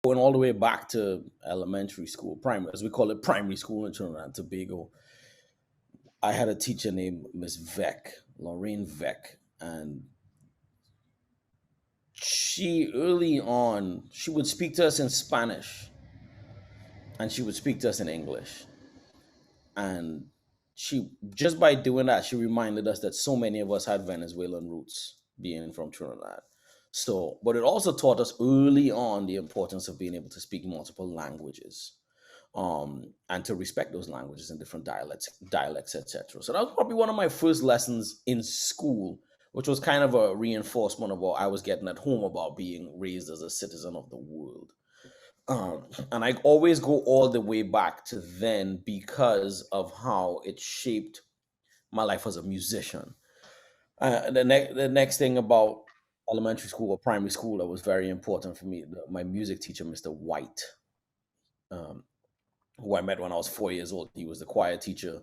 going all the way back to elementary school, primary, as we call it, primary school in Trinidad and Tobago. I had a teacher named Miss Vec, Lorraine Vec, and she early on she would speak to us in Spanish and she would speak to us in English. And she, just by doing that, she reminded us that so many of us had Venezuelan roots, being from Trinidad. So, but it also taught us early on the importance of being able to speak multiple languages, and to respect those languages and different dialects, etc. So that was probably one of my first lessons in school, which was kind of a reinforcement of what I was getting at home about being raised as a citizen of the world. And I always go all the way back to then because of how it shaped my life as a musician. The next thing about elementary school or primary school that was very important for me, my music teacher, Mr. White, um, who I met when I was 4 years old. He was the choir teacher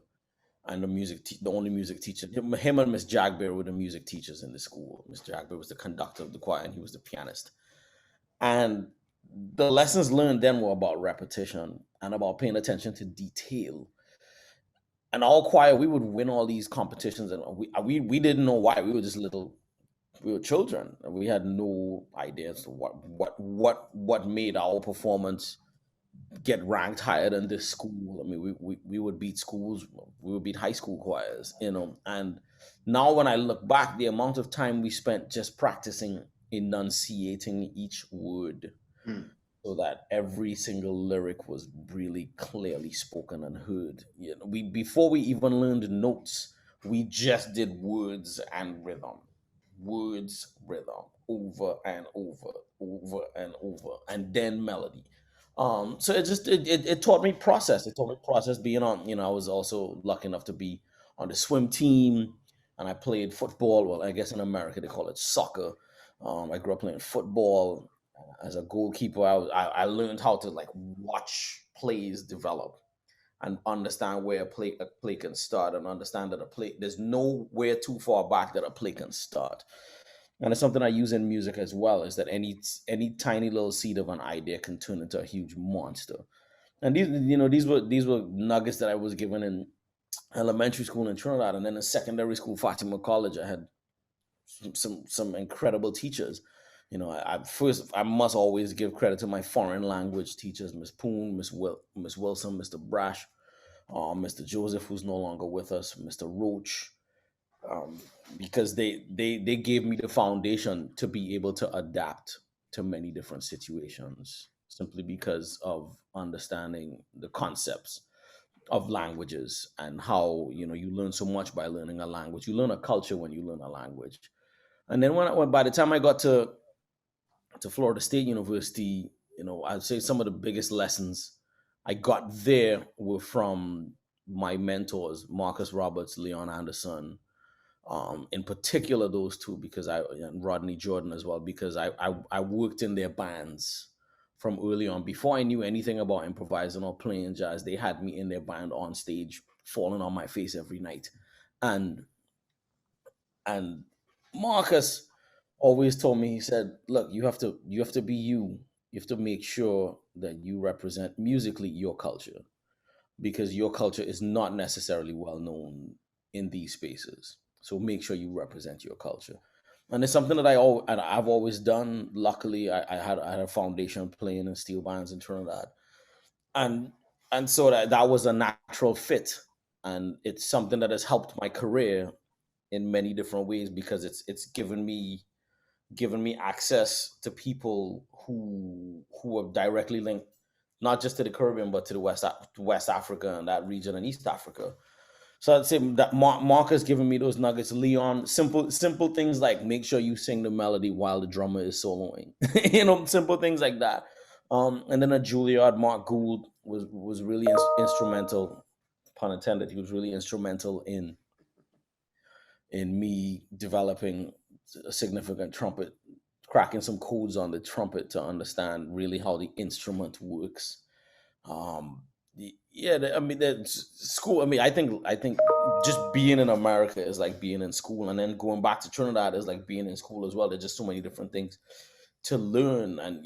and the only music teacher. Him and Miss Jagbear were the music teachers in the school. Miss Jagbear was the conductor of the choir, and he was the pianist. And the lessons learned then were about repetition and about paying attention to detail. And our choir, we would win all these competitions, and we didn't know why. We were just we were children, and we had no idea as to what made our performance get ranked higher than this school. I mean, we would beat schools, we would beat high school choirs, you know. And now when I look back, the amount of time we spent just practicing enunciating each word Mm. so that every single lyric was really clearly spoken and heard. You know, we before we even learned notes, we just did words and rhythm, words, rhythm, over and over, over and over, and then melody. So it taught me process. It taught me process being on. You know, I was also lucky enough to be on the swim team, and I played football. Well, I guess in America they call it soccer. I grew up playing football as a goalkeeper. I learned how to like watch plays develop and understand where a play can start, and understand that a play there's nowhere too far back that a play can start. And it's something I use in music as well, is that any tiny little seed of an idea can turn into a huge monster. And these were nuggets that I was given in elementary school in Trinidad, and then in secondary school, Fatima College, I had some incredible teachers. You know, I must always give credit to my foreign language teachers, Miss Poon, Miss Wilson, Mr. Brash, Mr. Joseph, who's no longer with us, Mr. Roach, um, because they gave me the foundation to be able to adapt to many different situations, simply because of understanding the concepts of languages, and how you learn so much by learning a language. You learn a culture when you learn a language. And then by the time I got to Florida State University, I'd say some of the biggest lessons I got there were from my mentors, Marcus Roberts, Leon Anderson, in particular those two, because and Rodney Jordan as well, because I worked in their bands from early on. Before I knew anything about improvising or playing jazz, they had me in their band on stage, falling on my face every night. And and Marcus always told me, he said, "Look, you have to be you. You have to make sure that you represent musically your culture, because your culture is not necessarily well known in these spaces. So make sure you represent your culture." And it's something that I've always done. Luckily, I had a foundation playing in steel bands in Trinidad, and so that was a natural fit, and it's something that has helped my career in many different ways, because it's given me access to people who are directly linked, not just to the Caribbean, but to the West Africa and that region, and East Africa. So I'd say that Mark has given me those nuggets. Leon, simple things like make sure you sing the melody while the drummer is soloing. Simple things like that. And then at Juilliard, Mark Gould was really instrumental, pun intended. He was really instrumental in me developing a significant trumpet, cracking some codes on the trumpet to understand really how the instrument works. Yeah, I mean, school. I mean, I think just being in America is like being in school, and then going back to Trinidad is like being in school as well. There's just so many different things to learn. And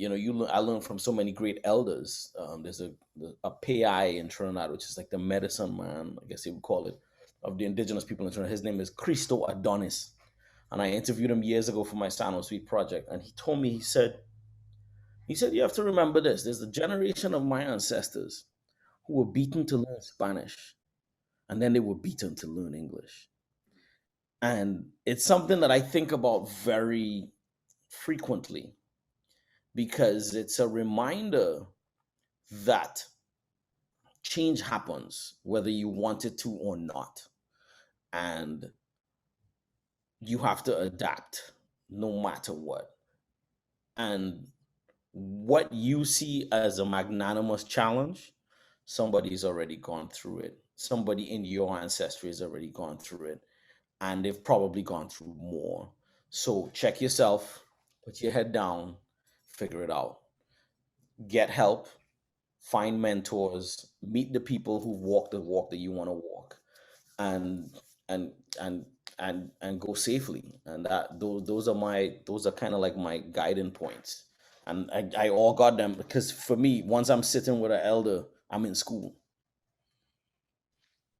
I learned from so many great elders. There's a pi in Trinidad, which is like the medicine man, I guess you would call it, of the indigenous people in Trinidad. His name is Cristo Adonis, and I interviewed him years ago for my Sano Sweet project. And he told me, he said, you have to remember this: there's a generation of my ancestors who were beaten to learn Spanish, and then they were beaten to learn English. And it's something that I think about very frequently, because it's a reminder that change happens whether you want it to or not. And you have to adapt no matter what. And what you see as a magnanimous challenge, somebody's already gone through it. Somebody in your ancestry has already gone through it, and they've probably gone through more. So check yourself, put your head down, figure it out, get help, find mentors, meet the people who walk the walk that you want to walk, and and and and go safely. And those are kind of like my guiding points. And I all got them, because for me, once I'm sitting with an elder, I'm in school.